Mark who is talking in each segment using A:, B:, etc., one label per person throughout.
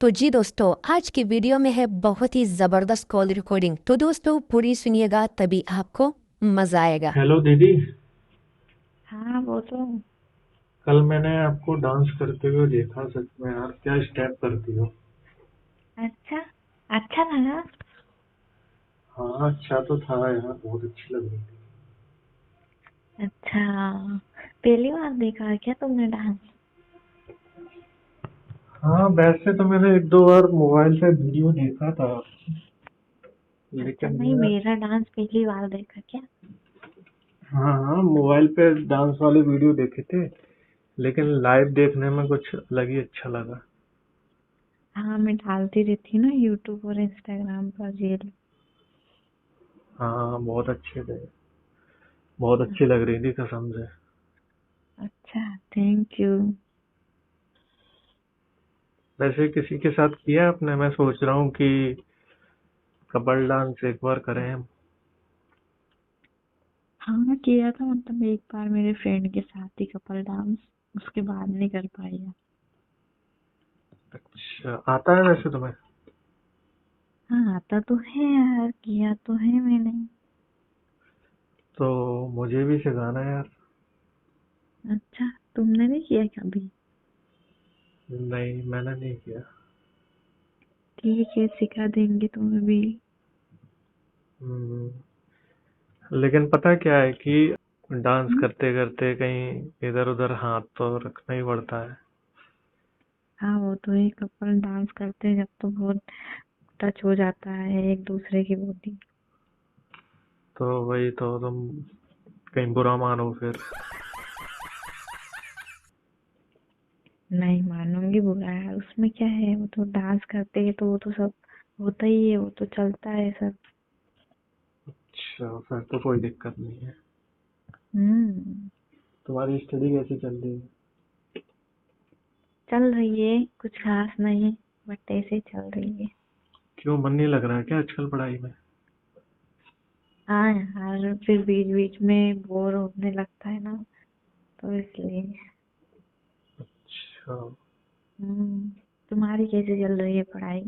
A: तो जी दोस्तों, आज की वीडियो में है बहुत ही ज़बरदस्त कॉल रिकॉर्डिंग। तो दोस्तों पूरी सुनिएगा, तभी आपको मज़ा आएगा।
B: हेलो दीदी।
C: हाँ वो तो।
B: कल मैंने आपको डांस करते हुए देखा, सच में यार क्या स्टेप करती हो।
C: अच्छा। अच्छा लगा।
B: हाँ अच्छा तो था यार, बहुत अच्छी लग रही थी।
C: अच्छा। पहली बार देखा क्या तुमने डांस?
B: हाँ वैसे तो मैंने एक दो बार मोबाइल पे वीडियो देखा था,
C: अच्छा,
B: लेकिन
C: नहीं
B: मैं
C: मेरा डांस पहली बार देखा क्या?
B: हाँ हाँ मोबाइल पे डांस वाले वीडियो देखे थे, लेकिन लाइव देखने में कुछ अलग ही अच्छा लगा।
C: हाँ मैं डालती रहती हूँ ना यूट्यूब और इंस्टाग्राम पर रील।
B: हाँ बहुत अच्छे थे, बहुत अच्छी लग रही थी कसम से।
C: अच्छा, थैंक यू।
B: वैसे किसी के साथ किया आपने? मैं सोच रहा हूँ कि कपल डांस एक बार करें हम।
C: हाँ किया था, मतलब एक बार मेरे फ्रेंड के साथ ही कपल डांस। उसके बाद नहीं कर पाई है।
B: अच्छा आता है वैसे तुम्हें?
C: हाँ आता तो है यार, किया तो है मैंने।
B: तो मुझे भी सिखाना है यार।
C: अच्छा, तुमने नहीं किया कभी?
B: नहीं मैंने नहीं किया।
C: ठीक है, सिखा देंगे तुम्हें भी।
B: हम्म, लेकिन पता क्या है कि डांस
C: हम्म?
B: करते करते कहीं इधर उधर हाथ तो रखना ही पड़ता है।
C: हाँ वो तो है, कपल डांस करते हैं जब तो बहुत टच हो जाता है एक दूसरे की बॉडी।
B: तो वही तो, तुम कहीं बुरा मानो फिर।
C: नहीं मानूंगी बुरा है, उसमें क्या है, वो तो डांस करते हैं तो वो तो सब होता ही है, वो तो चलता है सब।
B: अच्छा फिर तो कोई दिक्कत नहीं है।
C: हम्म।
B: तुम्हारी स्टडी कैसी चल रही है?
C: चल रही है, कुछ खास नहीं, बट ऐसे ही चल रही है।
B: क्यों मन नहीं लग रहा है क्या आजकल पढ़ाई में?
C: हाँ यार, फिर बीच बीच में बोर होने लगता है ना, तो इसलिए।
B: अच्छा।
C: हम्म। तुम्हारी कैसे चल रही है पढ़ाई?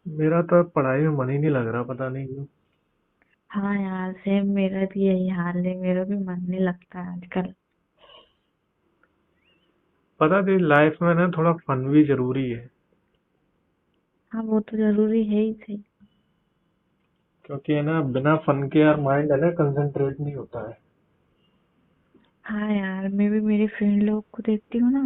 B: मेरा तो अब पढ़ाई में मन ही नहीं लग रहा, पता नहीं क्यों।
C: हाँ यार, सेम मेरा भी यही हाल है, मेरा भी मन नहीं लगता है आजकल।
B: पता नहीं, लाइफ में ना थोड़ा फन भी जरूरी है।
C: हाँ वो तो जरूरी है ही सही।
B: क्योंकि है ना, बिना फन के यार माइंड है ना कंसंट्रेट नहीं होता है।
C: हाँ यार, मैं भी मेरे फ्रेंड लोग को देखती हूँ ना,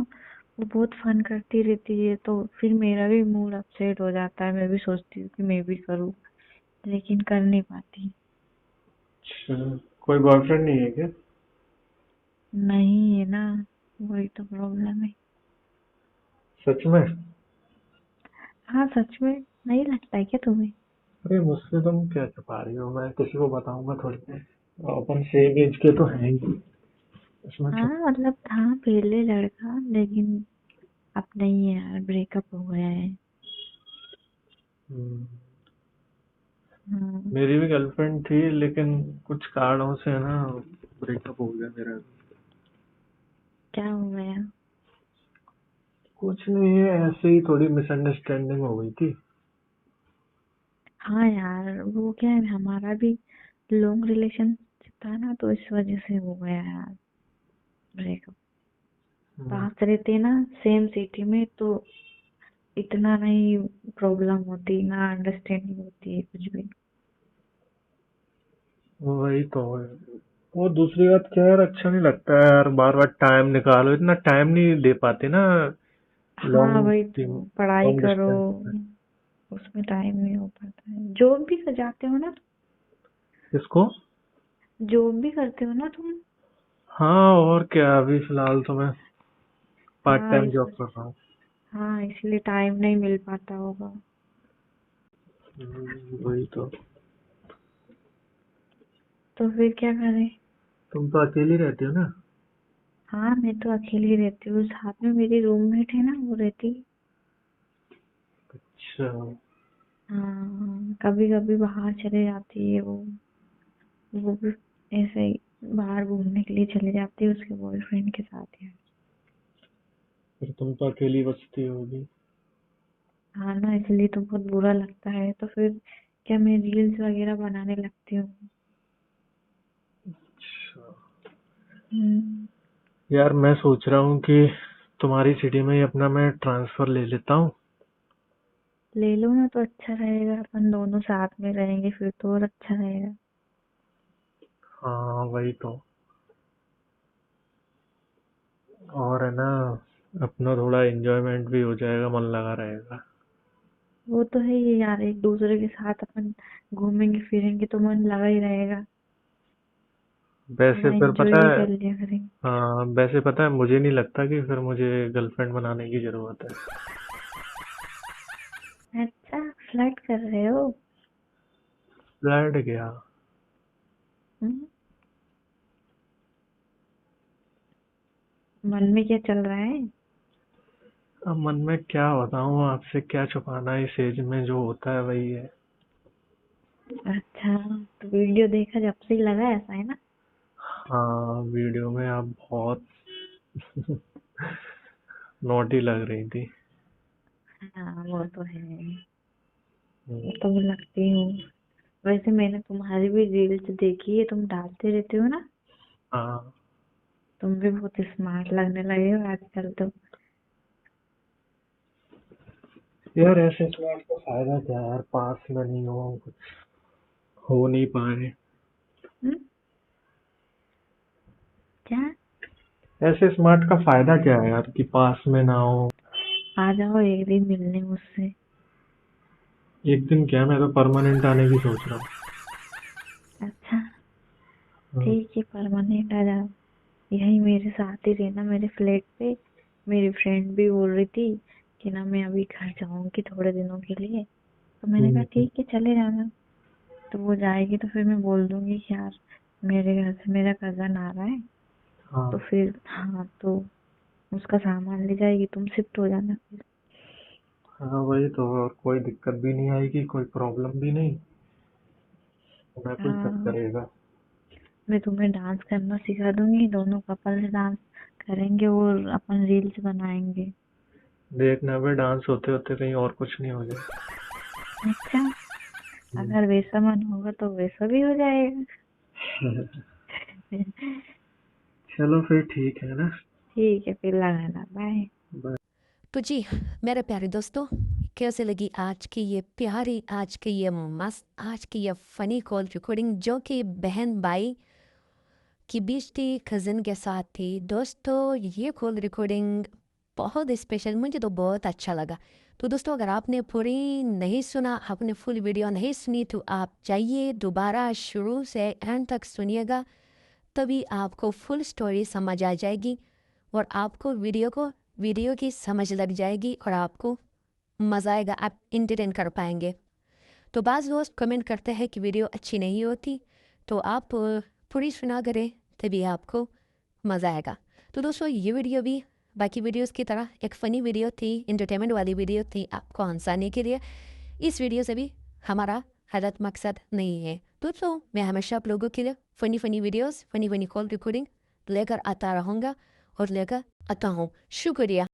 C: वो बहुत फन करती रहती है, तो फिर मेरा भी मूड अपसेट हो जाता है, मैं भी सोचती हूँ कि मैं भी करूँ, लेकिन कर नहीं पाती।
B: अच्छा, कोई बॉयफ्रेंड नहीं है क्या?
C: नहीं है ना, वही तो प्रॉब्लम है।
B: सच में?
C: हाँ सच में। नहीं लगता है क्या तुम्हें?
B: अरे मुझसे तुम क्या छुपा रही हो? मैं किसी को बताऊंगा थोड़ी ना। अपन सेम एज के तो हैं ही, उसमें
C: हाँ
B: छुप।
C: मतलब था पहले लड़का, लेकिन अब नहीं है यार, ब्रेकअप हो गया है।
B: हम्म,
C: हाँ।
B: मेरी भी गर्लफ्रेंड थी, लेकिन कुछ कारणों से ना ब्रेकअप हो गया मेरा।
C: क्या हो गया?
B: कुछ नहीं है, ऐसे ही थोड़ी मिसअंडरस्टैंडिंग हो गई थी।
C: हाँ यार, वो क्या है, हमारा भी लॉन्ग रिलेशन था ना, तो इस वजह से हो गया यार ब्रेकअप।
B: हम्म,
C: पास रहते ना, सेम सिटी में, तो इतना नहीं प्रॉब्लम होती ना, अंडरस्टैंडिंग होती है कुछ भी।
B: वही तो है। वो दूसरी बात क्या है यार, अच्छा नहीं लगता है यार, बार बार टाइम निकालो, इतना टाइम नहीं दे पाते ना
C: हाँ
B: लॉन्ग
C: वही तो, पढ़ाई
B: लॉन्ग
C: करो,
B: डिस्टेंस में।
C: उसमें टाइम नहीं हो पाता है। जॉब भी कर जाते हो ना?
B: किसको?
C: जॉब भी करते हो ना तुम?
B: हाँ और क्या, अभी फिलहाल तो मैं पार्ट
C: हाँ
B: टाइम
C: इस
B: जॉब
C: वजह
B: कर
C: से।
B: रहा हूँ।
C: हाँ इसलिए टाइम नहीं मिल पाता होगा।
B: वही तो।
C: तो फिर क्या करें?
B: तुम तो अकेली रहती हो ना?
C: हाँ मैं तो अकेली रहती हूँ, साथ में मेरी रूममेट है ना, वो रहती।
B: अच्छा।
C: हाँ कभी कभी बाहर चले जाती है वो भी ऐसे ही बाहर घूमने के लिए चले जाती है उसके बॉयफ्रेंड के साथ यार।
B: फिर तुम तो अकेली बचती होगी।
C: हाँ ना, इसलिए तो बहुत बुरा लगता है, तो फिर क्या मैं रील्स वगैरह बनाने लगती हूँ।
B: अच्छा।
C: हम्म,
B: यार मैं सोच रहा हूँ कि तुम्हारी सिटी में ही अपना मैं ट्रांसफर ले लेता हूँ।
C: ले लो ना तो अच्छा रहेगा, अपन दोनों साथ में रहेंगे फिर तो और अच्छा रहेगा।
B: हाँ वही तो। और है ना, अपना थोड़ा एंजॉयमेंट भी हो जाएगा, मन लगा रहेगा।
C: वो तो है ही यार, एक दूसरे के साथ अपन घूमेंगे फिरेंगे तो मन लगा ही रहेगा,
B: वैसे
C: थोड़ा
B: फिर
C: एंजॉय
B: पता
C: भी
B: है,
C: कर लिया करेंगे।
B: हाँ वैसे पता है, मुझे नहीं लगता कि फिर मुझे गर्लफ्रेंड बनाने की जरूरत है।
C: अच्छा, फ्लर्ट कर रहे हो?
B: फ्लर्ट गया।
C: हम्म, मन में क्या चल रहा है?
B: अब मन में क्या बताऊँ आपसे, क्या छुपाना, इस एज में जो होता है वही है।
C: अच्छा, तो वीडियो देखा जब से ही लगा ऐसा है ना?
B: हाँ वीडियो में आप बहुत नॉटी लग रही थी।
C: हाँ वो तो है,
B: हम्म,
C: वो तो मैं लगती हूँ। वैसे मैंने तुम्हारी भी रील्स देखी है, तुम डालते रहते हो ना।
B: हाँ
C: तुम भी बहुत स्मार्ट लगने लगे हो आजकल तो।
B: यार, ऐसे स्मार्ट का फायदा क्या है यार, पास में नहीं हो, कुछ हो नहीं पाए।
C: हम्म, क्या?
B: ऐसे स्मार्ट का फायदा क्या है यार कि पास में ना हो।
C: आ जाओ एक दिन मिलने मुझसे।
B: एक दिन क्या, मैं तो परमानेंट आने की सोच रहा
C: अच्छा,
B: हूँ।
C: ठीक है, परमानेंट आ जाओ। यही मेरे साथ ही रहना, मेरे फ्लैट पे। मेरी फ्रेंड भी बोल रही थी कि ना मैं अभी घर जाऊंगी थोड़े दिनों के लिए, तो मैंने कहा
B: हम्म,
C: ठीक है चले जाना। तो वो जाएगी तो फिर मैं बोल दूंगी कि यार मेरे घर से मेरा कजन आ रहा है,
B: हाँ
C: तो फिर हाँ, तो उसका सामान ले जाएगी, तुम शिफ्ट हो जाना फिर।
B: हाँ वही तो, और कोई दिक्कत भी नहीं आएगी, कोई प्रॉब्लम भी नहीं, ना कोई सब
C: हाँ,
B: करेगा।
C: मैं तुम्हें डांस करना सिखा दूंगी, दोनों कपल डांस करेंगे और अपन रील्स बनाएंगे।
B: देखना भी डांस होते होते कहीं और कुछ नहीं हो जाए।
C: अच्छा,
B: हम्म।
C: अगर वैसा मन होगा तो वैसा भी हो जाएगा।
B: चलो फिर ठीक है ना।
C: ठीक है, फिर लगाना, बाय।
A: तो जी मेरे प्यारे दोस्तों, कैसे लगी आज की ये प्यारी, आज की ये मस्त, आज की ये फनी कॉल रिकॉर्डिंग जो कि बहन भाई की बीच थी, कज़न के साथ थी। दोस्तों ये कॉल रिकॉर्डिंग बहुत स्पेशल, मुझे तो बहुत अच्छा लगा। तो दोस्तों अगर आपने पूरी नहीं सुना, आपने फुल वीडियो नहीं सुनी, तो आप जाइए दोबारा शुरू से एंड तक सुनिएगा, तभी आपको फुल स्टोरी समझ आ जाएगी और आपको वीडियो की समझ लग जाएगी और आपको मज़ा आएगा, आप इंटरटेन कर पाएंगे। तो बाज़ दोस्त कमेंट करते हैं कि वीडियो अच्छी नहीं होती, तो आप पूरी सुना करें, तभी आपको मज़ा आएगा। तो दोस्तों ये वीडियो भी बाकी वीडियोस की तरह एक फ़नी वीडियो थी, इंटरटेनमेंट वाली वीडियो थी आपको हंसाने के लिए। इस वीडियो से भी हमारा गलत मकसद नहीं है। दोस्तों मैं हमेशा आप लोगों के लिए funny videos, funny call recording लेकर आता रहूँगा और लेकर आता हूँ। शुक्रिया।